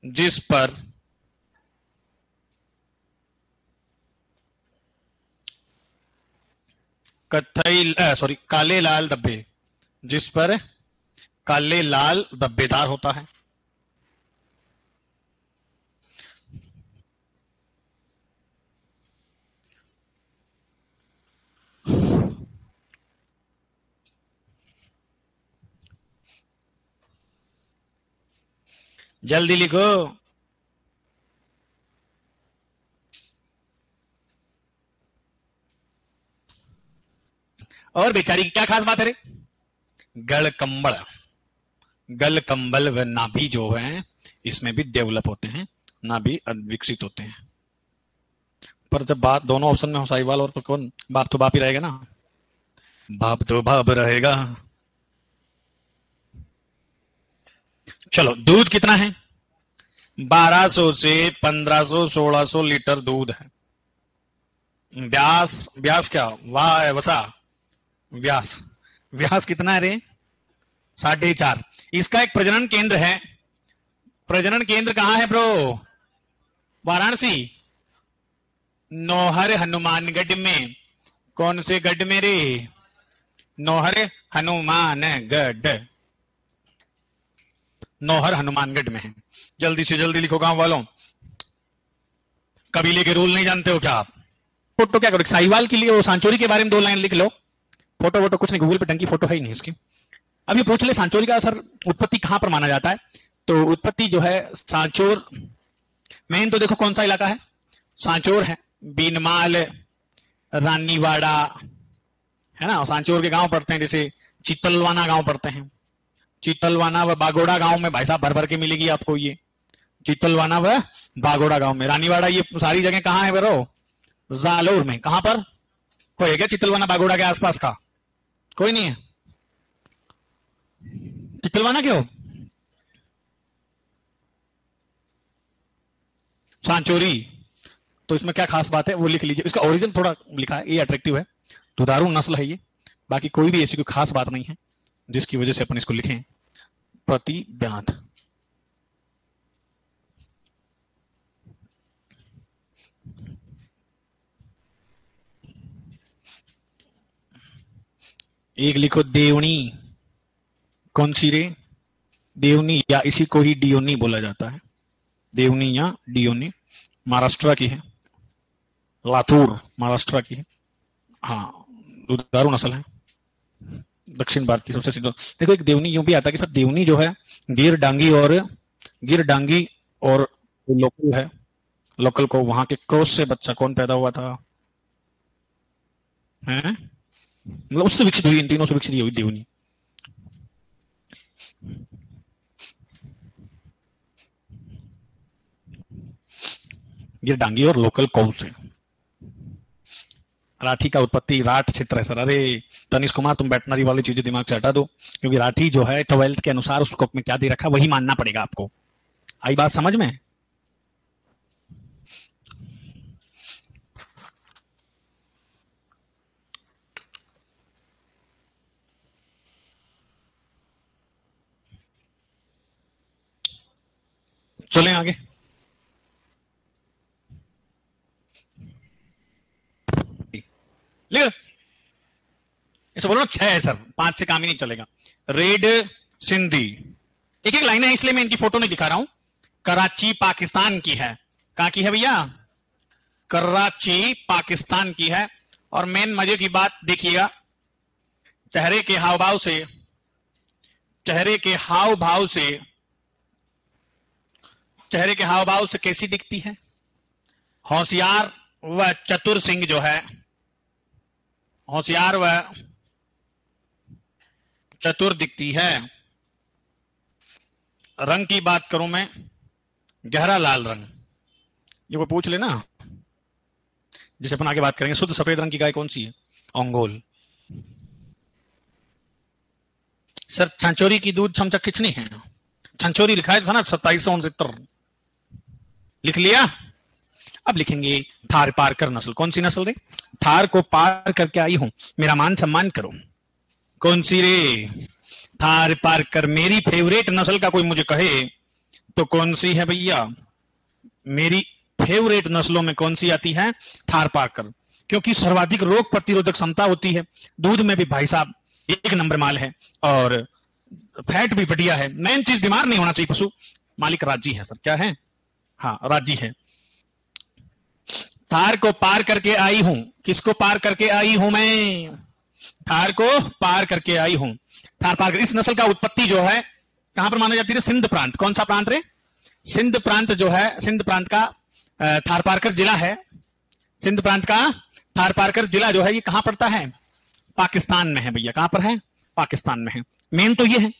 जिस पर काले लाल धब्बे, जिस पर काले लाल धब्बेदार होता है। जल्दी लिखो। और बेचारी की क्या खास बात है रे? गढ़ कंबल, गल कंबल व नाभि जो है इसमें भी डेवलप होते हैं, नाभि विकसित होते हैं। पर जब बात दोनों ऑप्शन में हो साहिवाल और तो कौन, बाप तो बाप ही रहेगा ना, बाप तो बाप रहेगा। चलो दूध कितना है? 1200 से 1500 1600 लीटर दूध है। व्यास, व्यास क्या, वाह वसा, व्यास, व्यास कितना है रे? 4.5। इसका एक प्रजनन केंद्र है। प्रजनन केंद्र कहां है ब्रो? वाराणसी, नौहर हनुमानगढ़ में। कौन से गढ़ में रे? नौहर हनुमानगढ़, नौहर हनुमानगढ़ में है। जल्दी से जल्दी लिखो गांव वालों, कबीले के रूल नहीं जानते हो क्या आप? फोटो क्या करो, साहिवाल के लिए वो सांचोरी के बारे में 2 लाइन लिख लो। फोटो वोटो कुछ नहीं, गूगल पे टंकी फोटो है ही नहीं इसकी। अब ये पूछ ले सांचोरी का सर उत्पत्ति कहां पर माना जाता है? तो उत्पत्ति जो है सांचोर, मेन तो देखो कौन सा इलाका है, सांचोर है, बीनमाल, रानीवाड़ा है ना। सांचोर के गांव पड़ते हैं, जैसे चितलवाना गांव पड़ते हैं। चितलवाना व बागोड़ा गांव में भाई साहब भर भर के मिलेगी आपको ये, चितलवाना व बागोड़ा गांव में। रानीवाड़ा, ये सारी जगह कहां है बरो? जालोर में। कहां पर? कोई है क्या चितलवाना बागोड़ा के आसपास का? कोई नहीं है। चितलवाना क्यों? सांचोरी, तो इसमें क्या खास बात है वो लिख लीजिए। इसका ओरिजिन थोड़ा लिखा है, ये अट्रैक्टिव है, दुधारू नस्ल है ये। बाकी कोई भी ऐसी कोई खास बात नहीं है जिसकी वजह से अपन इसको लिखें। प्रतिव्याध, एक लिखो देवनी। कौन सी रे? देवनी, या इसी को ही डियोनी बोला जाता है, देवनी या डियोनी। महाराष्ट्र की है, लातूर महाराष्ट्र की है। हाँ, दुधारू नस्ल है, दक्षिण भारत की सबसे सीधा। देखो एक देवनी यूं भी आता है कि सर देवनी जो है गिर डांगी और लोकल है, लोकल को वहां के क्रॉस से बच्चा कौन पैदा हुआ था, है मतलब उससे विकसित हुई, इन तीनों से विकसित हुई देवनी। गिर डांगी और लोकल कौ से। राठी का उत्पत्ति राठ क्षेत्र है सर। अरे तनिष कुमार, तुम बैटनरी वाली चीजें दिमाग से हटा दो, क्योंकि राठी जो है 12th के अनुसार उसको में क्या दे रखा वही मानना पड़ेगा आपको। आई बात समझ में? चलें आगे। ले ऐसे बोलो ना, 6 है सर, 5 से काम ही नहीं चलेगा। रेड सिंधी, एक एक लाइन है इसलिए मैं इनकी फोटो नहीं दिखा रहा हूं। कराची पाकिस्तान की है। कहां की है भैया? कराची पाकिस्तान की है। और मेन मजे की बात देखिएगा, चेहरे के हाव भाव से, चेहरे के हाव भाव से, चेहरे के हाव भाव से कैसी दिखती है? होशियार व चतुर सिंह जो है, होशियार व चतुर दिखती है। रंग की बात करूं मैं, गहरा लाल रंग। ये को पूछ लेना, जिसे अपन आगे बात करेंगे। शुद्ध सफेद रंग की गाय कौन सी है? ओंगोल। सर छंचोरी की दूध क्षमता कितनी है? छंचोरी लिखा है था ना 2769, लिख लिया। अब लिखेंगे थार पारकर नस्ल। कौन सी नस्ल रे? थार को पार करके आई हूं, मेरा मान सम्मान करो। कौन सी रे? थार पारकर। मेरी फेवरेट नस्ल का कोई मुझे कहे तो कौन सी है भैया? मेरी फेवरेट नस्लों में कौन सी आती है? थार पारकर, क्योंकि सर्वाधिक रोग प्रतिरोधक क्षमता होती है, दूध में भी भाई साहब एक नंबर माल है, और फैट भी बढ़िया है। मेन चीज बीमार नहीं होना चाहिए पशु। मालिक राजी है सर, क्या है? हाँ राजी है। थार को पार करके आई हूं। किसको पार करके आई हूं मैं? थार को पार करके आई हूं। थार पार कर। इस नस्ल का उत्पत्ति जो है कहां पर माना जाती है? सिंध प्रांत। कौन सा प्रांत रे? सिंध प्रांत जो है, सिंध प्रांत का थार पारकर जिला है। सिंध प्रांत का थार पारकर जिला जो है ये कहां पड़ता है? पाकिस्तान में है भैया। कहां पर है? पाकिस्तान में है। मेन तो ये है।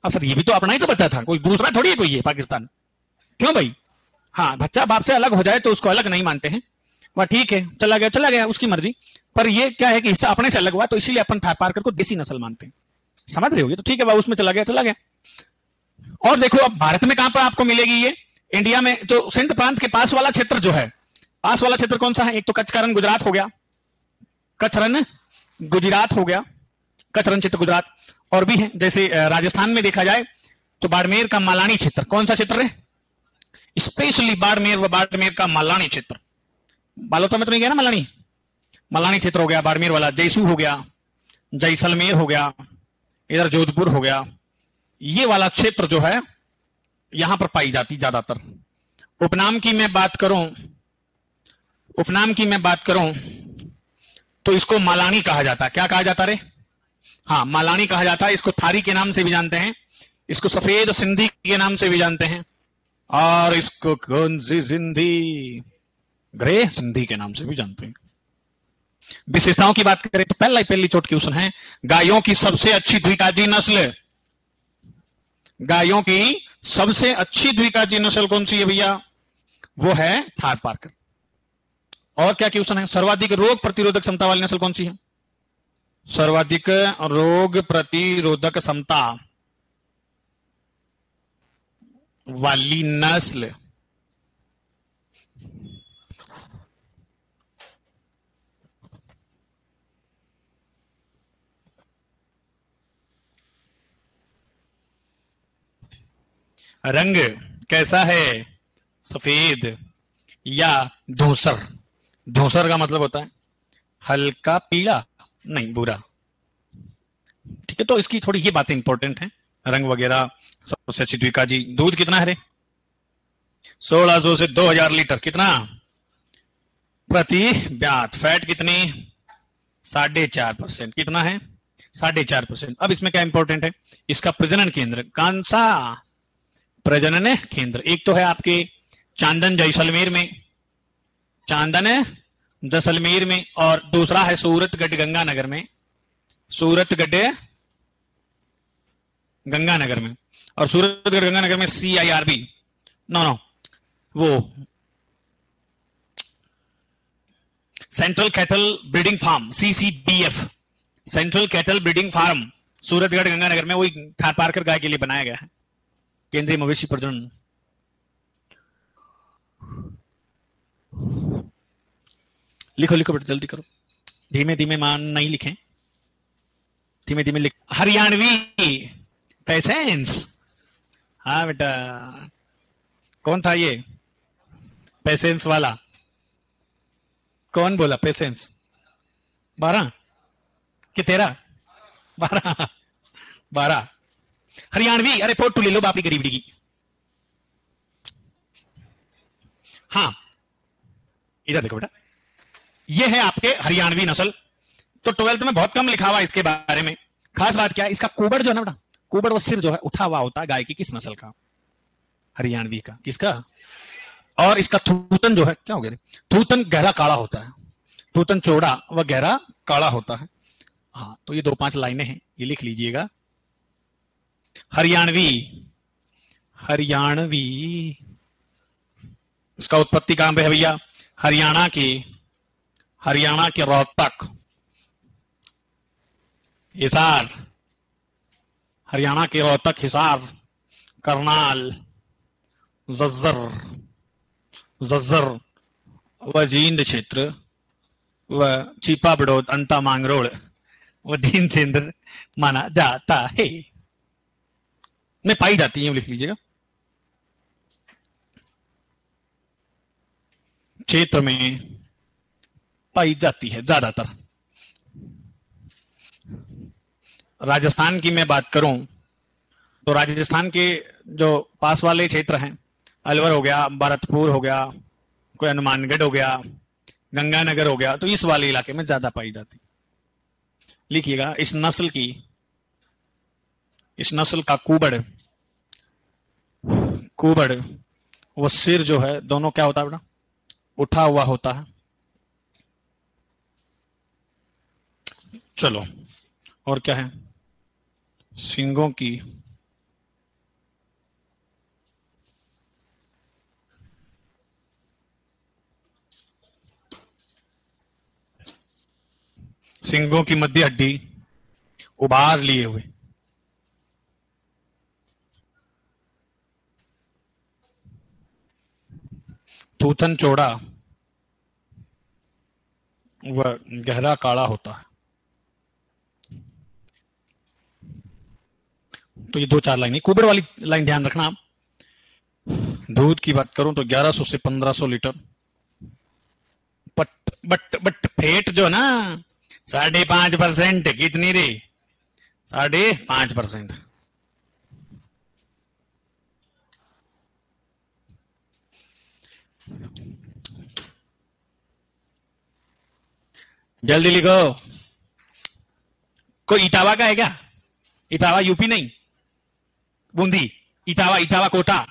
अब सर ये भी तो अपना ही तो बच्चा था, कोई दूसरा थोड़ी है कोई ये पाकिस्तान। क्यों भाई? हाँ, बच्चा बाप से अलग हो जाए तो उसको अलग नहीं मानते हैं, वह ठीक है, चला गया उसकी मर्जी। पर ये क्या है कि हिस्सा अपने से अलग हुआ, तो इसीलिए अपन थार पारकर को देसी नस्ल मानते हैं। समझ रहे होगे? तो ठीक है बाबा, उसमें चला गया। और देखो अब भारत में कहां पर आपको मिलेगी ये? इंडिया में जो सिंध प्रांत के पास वाला क्षेत्र जो है, पास वाला क्षेत्र कौन सा है? एक तो कच्छ का रण गुजरात हो गया, कच्छ रण गुजरात हो गया, कच्छ रण क्षेत्र गुजरात। और भी है, जैसे राजस्थान में देखा जाए तो बाड़मेर का मालानी क्षेत्र। कौन सा क्षेत्र है? स्पेशली बाड़मेर व बाड़मेर का मालानी क्षेत्र। बालोता में तो नहीं गया ना मालानी? मालानी क्षेत्र हो गया बाड़मेर वाला। जैसू हो गया, जैसलमेर हो गया, इधर जोधपुर हो गया। ये वाला क्षेत्र जो है यहां पर पाई जाती ज्यादातर। उपनाम की मैं बात करूं तो इसको मालानी कहा जाता है। क्या कहा जाता रे? हाँ, मालानी कहा जाता है। इसको थारी के नाम से भी जानते हैं, इसको सफेद सिंधी के नाम से भी जानते हैं, और इसको कौन सी सिंधी, ग्रे सिंधी के नाम से भी जानते हैं। विशेषताओं की बात करें तो पहली चोट क्वेश्चन है, गायों की सबसे अच्छी द्विकाजी नस्ल। गायों की सबसे अच्छी द्विकाजी नस्ल कौन सी है भैया? वो है थार पारकर। और क्या क्वेश्चन है? सर्वाधिक रोग प्रतिरोधक क्षमता वाली नस्ल कौन सी है? सर्वाधिक रोग प्रतिरोधक क्षमता वाली नस्ल रंग कैसा है? सफेद या धूसर? धूसर का मतलब होता है हल्का पीला, नहीं बुरा। ठीक है, तो इसकी थोड़ी ये बातें इंपॉर्टेंट हैं, रंग वगैरह। सबसे अच्छी द्विकाजी। दूध कितना है रे? 1600 से 2000 लीटर। कितना प्रति ब्यात? फैट कितनी? 4.5%। कितना है? 4.5%। अब इसमें क्या इंपॉर्टेंट है? इसका प्रजनन केंद्र। कौन सा प्रजनन केंद्र? एक तो है आपके चांदन जैसलमेर में, चांदन जैसलमेर में, और दूसरा है सूरतगढ़ गंगानगर में, सूरतगढ़ गंगानगर में। और सूरतगढ़ गंगानगर में CIRB, नो वो central cattle breeding farm, CCBF, central cattle breeding farm Suratgarh Ganganagar में, वही थार पारकर गाय के लिए बनाया गया है, केंद्रीय मवेशी प्रजनन। लिखो बेटा, जल्दी करो, धीमे धीमे मान नहीं लिखें, धीमे धीमे लिख। हरियाणवी पेशेंस। हाँ बेटा, कौन था ये पेशेंस वाला? कौन बोला पेशेंस? 12 कि 13? 12। हरियाणवी, अरे फोटो ले लो बापरी गरीबड़ी की। हाँ, इधर देखो बेटा, ये है आपके हरियाणवी नस्ल। तो 12th में बहुत कम लिखा हुआ इसके बारे में। खास बात क्या है, इसका कुबड़ जो है ना बेटा, कुबड़ व सिर जो है उठा हुआ होता है गाय की। किस नस्ल का? हरियाणवी का। किसका? और इसका थूतन जो है, क्या हो गया, थूतन गहरा काला होता है, थूतन चौड़ा व गहरा काला होता है। हाँ, तो ये 2-5 लाइनें हैं, ये लिख लीजिएगा। हरियाणवी, हरियाणवी इसका उत्पत्ति कहां पे है भैया? हरियाणा के रोहतक, हिसार, हरियाणा के रोहतक, हिसार, करनाल, जज्जर व जींद क्षेत्र व चीपा बड़ौद, अंता मांगरोड़ व दीन केंद्र माना जाता है। में पाई जाती है, लिख लीजिएगा। क्षेत्र में पाई जाती है ज्यादातर। राजस्थान की मैं बात करूं तो राजस्थान के जो पास वाले क्षेत्र हैं, अलवर हो गया, भरतपुर हो गया, कोई हनुमानगढ़ हो गया, गंगानगर हो गया, तो इस वाले इलाके में ज्यादा पाई जाती। लिखिएगा इस नस्ल का कुबड़ वो सिर जो है दोनों क्या होता है बेटा, उठा हुआ होता है। चलो और क्या है, सींगों की मध्य हड्डी उभार लिए हुए। थूथन चौड़ा वह गहरा काड़ा होता है। तो ये 2-4 लाइन, कुबड़ वाली लाइन ध्यान रखना आप। दूध की बात करूं तो 1100 से 1500 लीटर। बट फेट जो ना 5.5%, कितनी रे, 5.5%। जल्दी लिखो। कोई इटावा का है क्या? इटावा यूपी नहीं, बूंदी। इटावा कोटा,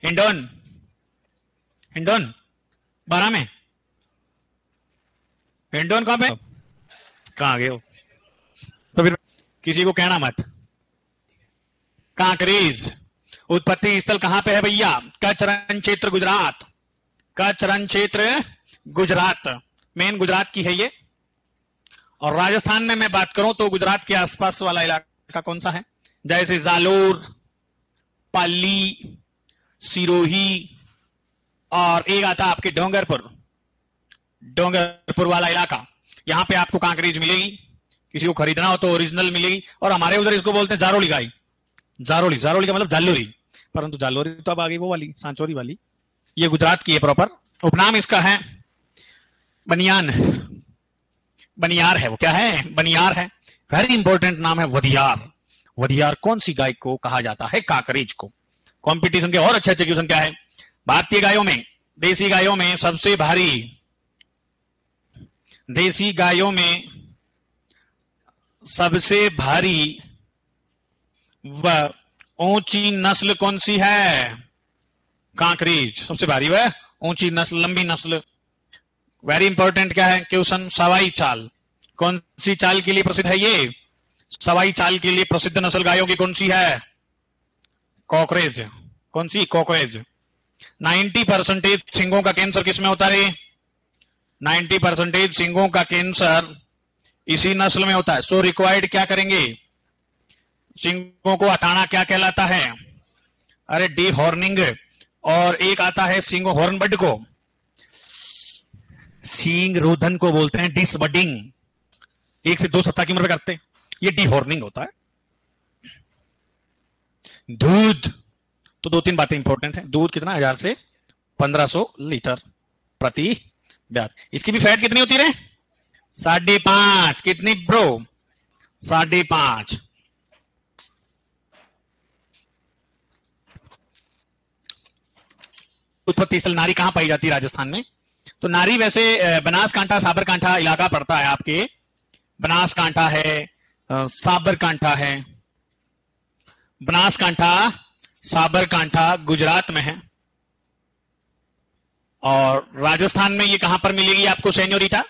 हिंडौन 12 में। हिंडौन कहां पे, कहां गए हो? तो फिर किसी को कहना मत। कांकरेज उत्पत्ति स्थल कहां पे है भैया? कच्छ रण क्षेत्र गुजरात। कच्छ रण क्षेत्र गुजरात, मेन गुजरात की है ये। और राजस्थान में मैं बात करूं तो गुजरात के आसपास वाला इलाका कौन सा है? जैसे जालोर, पाली, सिरोही, और एक आता आपके डोंगरपुर वाला इलाका। यहां पे आपको कांकरेज मिलेगी, किसी को खरीदना हो तो ओरिजिनल मिलेगी। और हमारे उधर इसको बोलते हैं जारोली गाय। जारोली का मतलब जालोरी, परंतु जालोरी तो अब आ गई वो वाली सांचौरी वाली। ये गुजरात की है प्रॉपर। उपनाम इसका है बनियार है। वो क्या है? बनियार है। वेरी इंपॉर्टेंट नाम है वधियार कौन सी गाय को कहा जाता है? कांकरेज को। कंपटीशन के और अच्छे क्वेश्चन क्या है? भारतीय गायों में, देसी गायों में सबसे भारी व ऊंची नस्ल कौन सी है? कांकरेज सबसे भारी व ऊंची नस्ल, लंबी नस्ल। वेरी इंपॉर्टेंट क्या है क्वेश्चन? सवाई चाल। कौन सी चाल के लिए प्रसिद्ध है ये? सवाई चाल के लिए प्रसिद्ध नस्ल गायों की कौन सी है? कॉकरेज। कौन सी? कॉकरेज। 90% सिंगों का कैंसर किसमें होता है? 90% सिंगों का कैंसर इसी नस्ल में होता है। सो रिक्वायर्ड क्या करेंगे? सिंगों को हटाना क्या कहलाता है? अरे डी हॉर्निंग। और एक आता है सिंग हॉर्नबड को, सींग रोधन को बोलते हैं डिसबडिंग। 1 से 2 सप्ताह की उम्र में करते हैं, ये डी हॉर्निंग होता है। दूध तो 2-3 बातें इंपॉर्टेंट है। दूध कितना? 1000 से 1500 लीटर प्रति ब्याज। इसकी भी फैट कितनी होती है? 5.5। कितनी ब्रो? 5.5। उत्पत्ति स्थल नारी कहां पाई जाती है राजस्थान में? तो नारी वैसे बनासकांठा साबरकांठा इलाका पड़ता है आपके। बनासकांठा है, साबरकांठा है। बनासकांठा साबरकांठा गुजरात में है। और राजस्थान में ये कहां पर मिलेगी आपको सेन्योरिटा?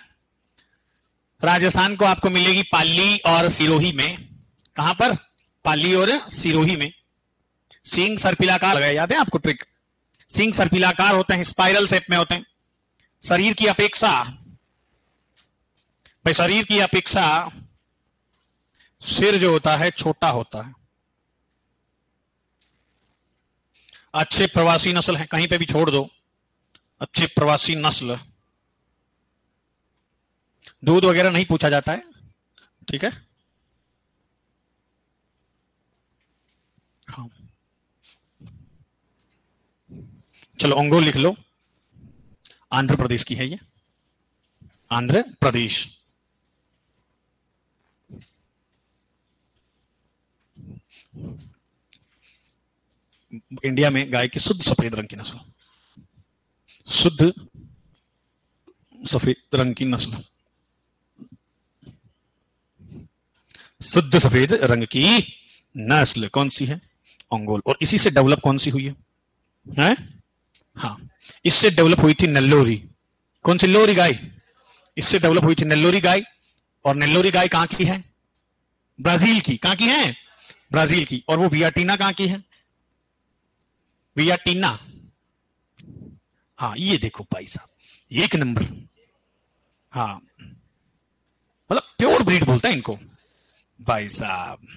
राजस्थान को आपको मिलेगी पाली और सिरोही में। कहां पर? पाली और सिरोही में। सींग सर्पिलाकार लगाए, याद है आपको ट्रिक? सींग सर्पिलाकार होते हैं, स्पाइरल शेप में होते हैं। शरीर की अपेक्षा सिर जो होता है छोटा होता है। अच्छे प्रवासी नस्ल है, कहीं पे भी छोड़ दो, अच्छे प्रवासी नस्ल। दूध वगैरह नहीं पूछा जाता है, ठीक है। हाँ चलो ओंगोल लिख लो, आंध्र प्रदेश की है ये, आंध्र प्रदेश। इंडिया में गाय की शुद्ध सफेद रंग की नस्ल, शुद्ध सफेद रंग की नस्ल, शुद्ध सफेद रंग की नस्ल कौन सी है? ओंगोल। और इसी से डेवलप कौन सी हुई है? हाँ, इससे डेवलप हुई थी नेल्लोरी। कौन सी? लोरी गाय। इससे डेवलप हुई थी नेल्लोरी गाय। और नेल्लोरी गाय कहां की है? ब्राजील की। कहां की है? ब्राजील की। और वो वियाटीना कहां की है? वियाटीना। हाँ ये देखो भाई साहब, एक नंबर। हाँ मतलब प्योर ब्रीड बोलता है इनको भाई साहब।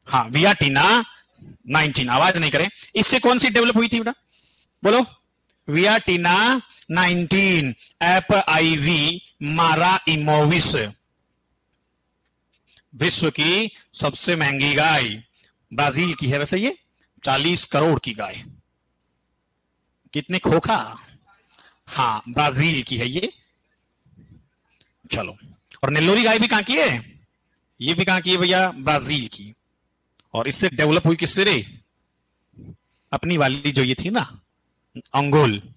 हाँ वियाटीना 19, आवाज नहीं करें। इससे कौन सी डेवलप हुई थी बेटा? बोलो। वियाटीना 19 एप आईवी मारा इमोविस, विश्व की सबसे महंगी गाय ब्राजील की है। वैसे ये 40 करोड़ की गाय। कितने खोखा। हाँ ब्राजील की है ये। चलो, और नेल्लोरी गाय भी कहां की है? ये भी कहां की है भैया? ब्राजील की। और इससे डेवलप हुई किससे रे? अपनी वाली जो ये थी ना, अंगोल।